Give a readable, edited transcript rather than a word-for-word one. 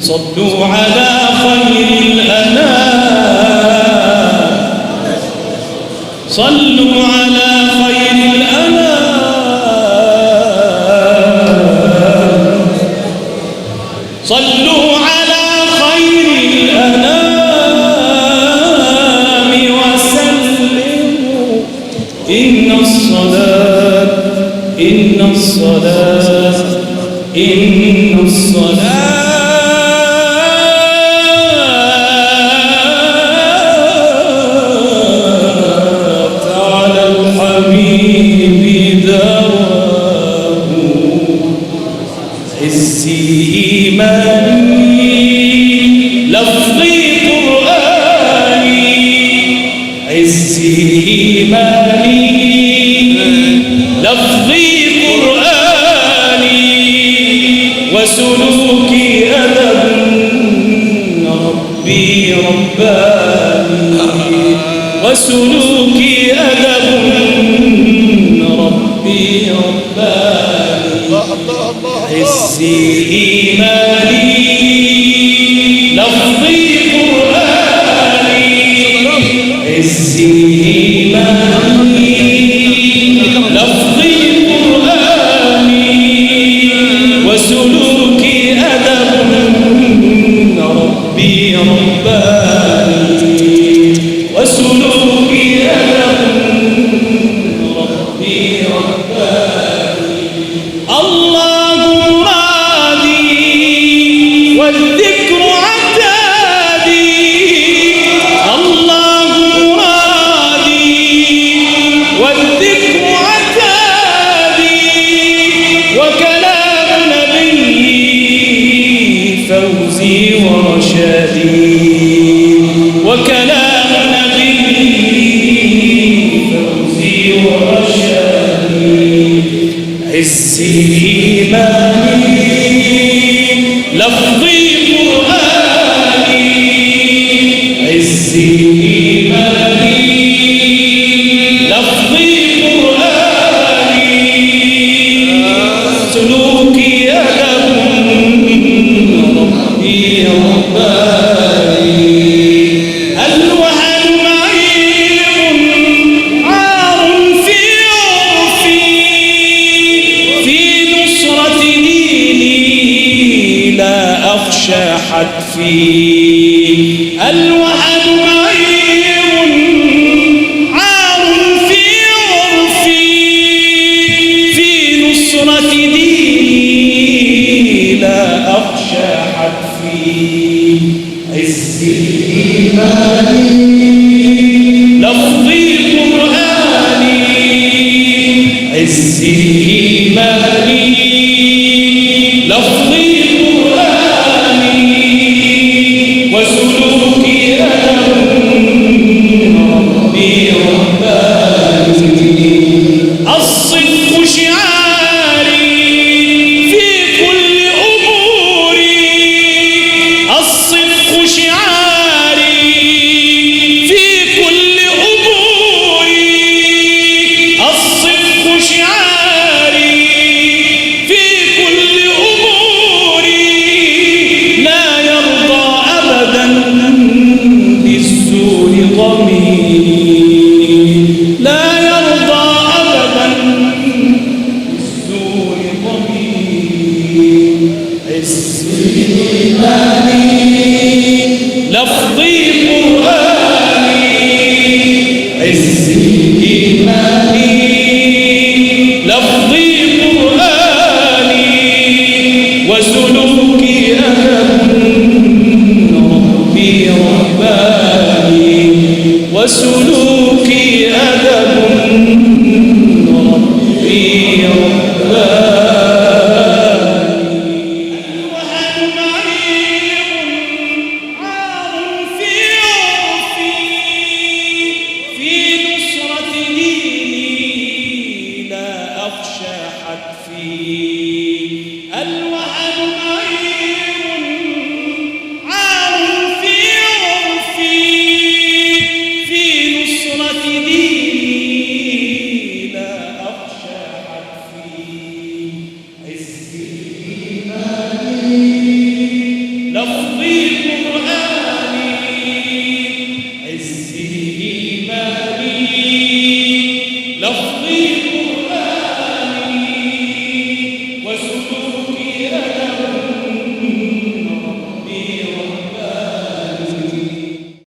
صلوا على خير الأنام، صلوا على خير الأنام، صلوا على خير الأنام وسلموا. إن الصلاة على الحبيب دواه. حسي إيماني لفظي قرآني، حسي إيماني لفظي قرآني، وسلوكي أدب ربي رباني، وسلوكي أدب ربي رباني. حسي إيماني لفظي قرآني، حسي إيماني لفظي قرآني، وسلوكي أدب ربي رباني، وسلوكي أدب ربي رباني. الله مرادي والذكر عتادي، الله مرادي والذكر عتادي، وكلام نبي فوزي ورشادي، وكلام نبي فوزي ورشادي. حسي إيماني لفظي قرآني، حسي إيماني لفظي قرآني، سلوكي أدب ربي رباني. الوهن معيب عار في عرفي، في نصرة ديني لا أخشى حتفي. الوهن معيب عار في عرفي، في نصرة ديني لا أخشى حتفي. عزي إيماني لفظي قرآني، عزي إيماني لفظي قرآني، وسلوكي أدب ربي رباني. الصدق شعاري في كل أموري، الصدق شعاري في كل أموري، الصدق شعاري بإيماني لفظ